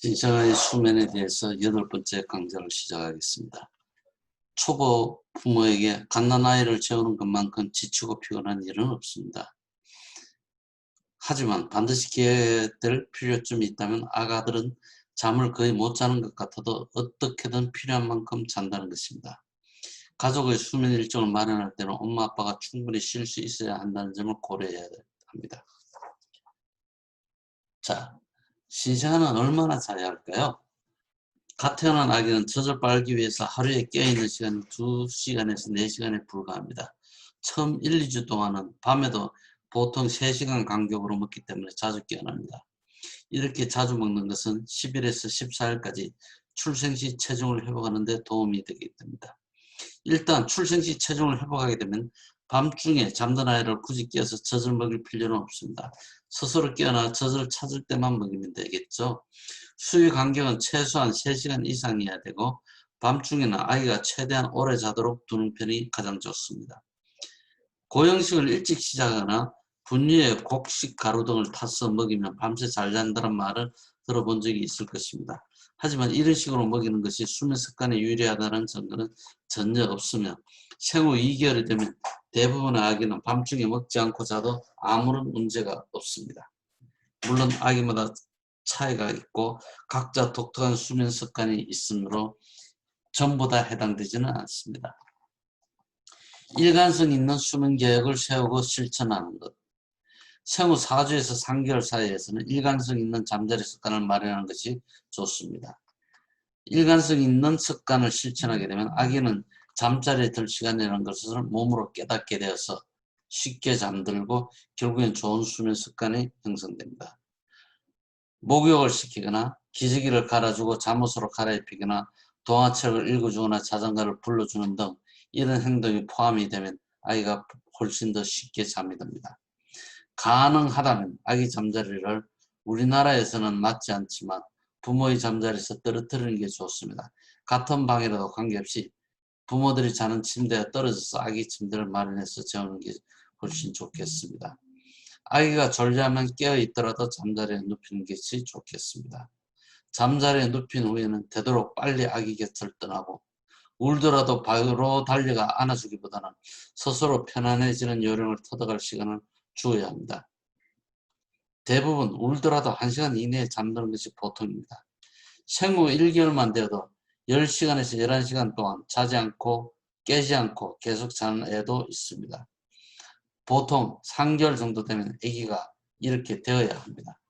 신생아의 수면에 대해서 8번째 강좌를 시작하겠습니다. 초보 부모에게 갓난아이를 재우는 것만큼 지치고 피곤한 일은 없습니다. 하지만 반드시 기해야될 필요점이 있다면 아가들은 잠을 거의 못 자는 것 같아도 어떻게든 필요한 만큼 잔다는 것입니다. 가족의 수면 일정을 마련할 때는 엄마 아빠가 충분히 쉴 수 있어야 한다는 점을 고려해야 합니다. 자, 신생아는 얼마나 자야 할까요? 갓 태어난 아기는 젖을 빨기 위해서 하루에 깨어있는 시간이 2시간에서 4시간에 불과합니다. 처음 1, 2주 동안은 밤에도 보통 3시간 간격으로 먹기 때문에 자주 깨어납니다. 이렇게 자주 먹는 것은 10일에서 14일까지 출생 시 체중을 회복하는 데 도움이 되게 됩니다. 일단 출생 시 체중을 회복하게 되면 밤중에 잠든 아이를 굳이 깨어서 젖을 먹일 필요는 없습니다. 스스로 깨어나 젖을 찾을 때만 먹이면 되겠죠. 수유 간격은 최소한 3시간 이상이어야 되고 밤중에는 아이가 최대한 오래 자도록 두는 편이 가장 좋습니다. 고형식을 일찍 시작하거나 분유에 곡식 가루 등을 타서 먹이면 밤새 잘 잔다는 말을 들어본 적이 있을 것입니다. 하지만 이런 식으로 먹이는 것이 수면 습관에 유리하다는 증거는 전혀 없으며 생후 2개월이 되면 대부분의 아기는 밤중에 먹지 않고 자도 아무런 문제가 없습니다. 물론 아기마다 차이가 있고 각자 독특한 수면 습관이 있으므로 전부 다 해당되지는 않습니다. 일관성 있는 수면 계획을 세우고 실천하는 것. 생후 4주에서 3개월 사이에서는 일관성 있는 잠자리 습관을 마련하는 것이 좋습니다. 일관성 있는 습관을 실천하게 되면 아기는 잠자리에 들 시간이라는 것을 몸으로 깨닫게 되어서 쉽게 잠들고 결국엔 좋은 수면 습관이 형성됩니다. 목욕을 시키거나 기저귀를 갈아주고 잠옷으로 갈아입히거나 동화책을 읽어주거나 자전거를 불러주는 등 이런 행동이 포함이 되면 아이가 훨씬 더 쉽게 잠이 듭니다. 가능하다면 아기 잠자리를 우리나라에서는 맞지 않지만 부모의 잠자리에서 떨어뜨리는 게 좋습니다. 같은 방이라도 관계없이 부모들이 자는 침대에 떨어져서 아기 침대를 마련해서 재우는 게 훨씬 좋겠습니다. 아기가 졸려하면 깨어있더라도 잠자리에 눕히는 것이 좋겠습니다. 잠자리에 눕힌 후에는 되도록 빨리 아기 곁을 떠나고 울더라도 바로 달려가 안아주기보다는 스스로 편안해지는 요령을 터득할 시간을 주어야 합니다. 대부분 울더라도 1시간 이내에 잠드는 것이 보통입니다. 생후 1개월만 되어도 10시간에서 11시간 동안 자지 않고 깨지 않고 계속 자는 애도 있습니다. 보통 3개월 정도 되면 아기가 이렇게 되어야 합니다.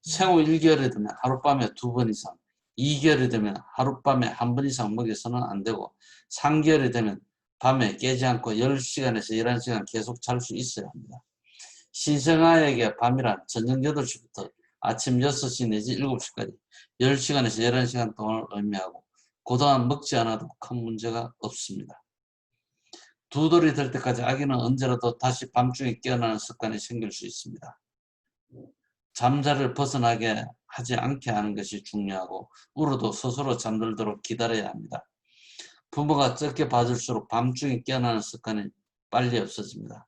생후 1개월이 되면 하룻밤에 2번 이상, 2개월이 되면 하룻밤에 1번 이상 먹여서는 안 되고 3개월이 되면 밤에 깨지 않고 10시간에서 11시간 계속 잘 수 있어야 합니다. 신생아에게 밤이란 저녁 8시부터 아침 6시 내지 7시까지 10시간에서 11시간 동안을 의미하고 그동안 먹지 않아도 큰 문제가 없습니다. 두 돌이 될 때까지 아기는 언제라도 다시 밤중에 깨어나는 습관이 생길 수 있습니다. 잠자리를 벗어나게 하지 않게 하는 것이 중요하고 울어도 스스로 잠들도록 기다려야 합니다. 부모가 적게 봐줄수록 밤중에 깨어나는 습관이 빨리 없어집니다.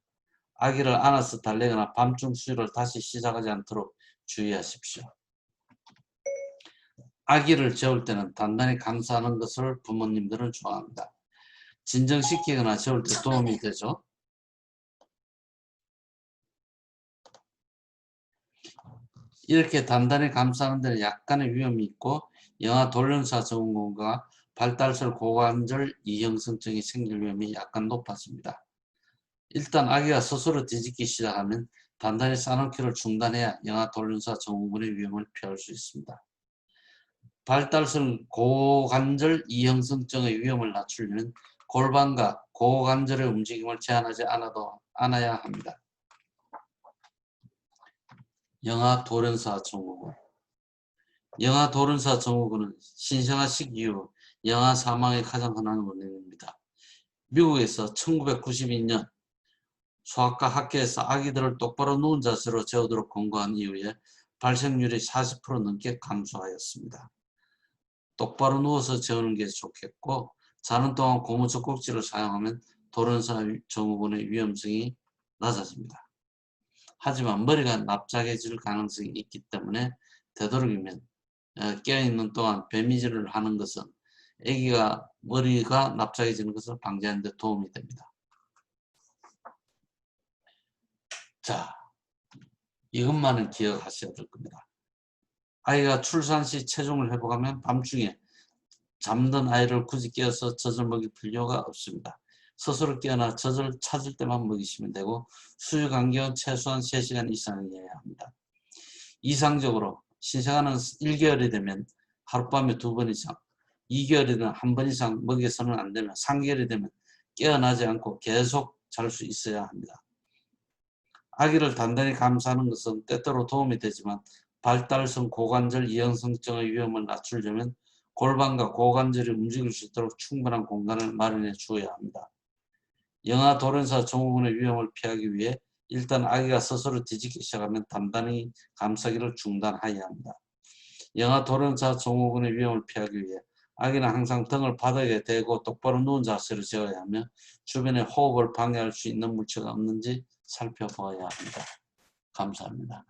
아기를 안아서 달래거나 밤중 수유를 다시 시작하지 않도록 주의하십시오. 아기를 재울 때는 단단히 감싸는 것을 부모님들은 좋아합니다. 진정시키거나 재울 때 도움이 되죠. 이렇게 단단히 감싸는 데는 약간의 위험이 있고 영아 돌연사 증후군과 발달성 고관절 이형성증이 생길 위험이 약간 높아집니다. 일단 아기가 스스로 뒤집기 시작하면 단단히 싸놓기를 중단해야 영아 돌연사 증후군의 위험을 피할 수 있습니다. 발달성 고관절 이형성증의 위험을 낮추려면 골반과 고관절의 움직임을 제한하지 않아야 합니다. 영아 돌연사 증후군. 영아 돌연사 증후군은 신생아식 이후 영아 사망의 가장 흔한 원인입니다. 미국에서 1992년 소아과 학회에서 아기들을 똑바로 누운 자세로 재우도록 권고한 이후에 발생률이 40% 넘게 감소하였습니다. 똑바로 누워서 재우는 게 좋겠고 자는 동안 고무 젖꼭지를 사용하면 돌연사 증후군의 위험성이 낮아집니다. 하지만 머리가 납작해질 가능성이 있기 때문에 되도록이면 깨어있는 동안 배미질을 하는 것은 아기가 머리가 납작해지는 것을 방지하는 데 도움이 됩니다. 자, 이것만은 기억하셔야 될 겁니다. 아이가 출산 시 체중을 회복하면 밤중에 잠든 아이를 굳이 깨어서 젖을 먹일 필요가 없습니다. 스스로 깨어나 젖을 찾을 때만 먹이시면 되고 수유 간격은 최소한 3시간 이상이어야 합니다. 이상적으로 신생아는 1개월이 되면 하룻밤에 2번 이상, 2개월이든 1번 이상 먹여서는 안 되면 3개월이 되면 깨어나지 않고 계속 잘 수 있어야 합니다. 아기를 단단히 감싸는 것은 때때로 도움이 되지만 발달성 고관절 이형성증의 위험을 낮추려면 골반과 고관절이 움직일 수 있도록 충분한 공간을 마련해 주어야 합니다. 영아 돌연사 증후군의 위험을 피하기 위해 일단 아기가 스스로 뒤집기 시작하면 단단히 감싸기를 중단해야 합니다. 영아 돌연사 증후군의 위험을 피하기 위해 아기는 항상 등을 바닥에 대고 똑바로 누운 자세를 지어야 하며 주변에 호흡을 방해할 수 있는 물체가 없는지 살펴보아야 합니다. 감사합니다.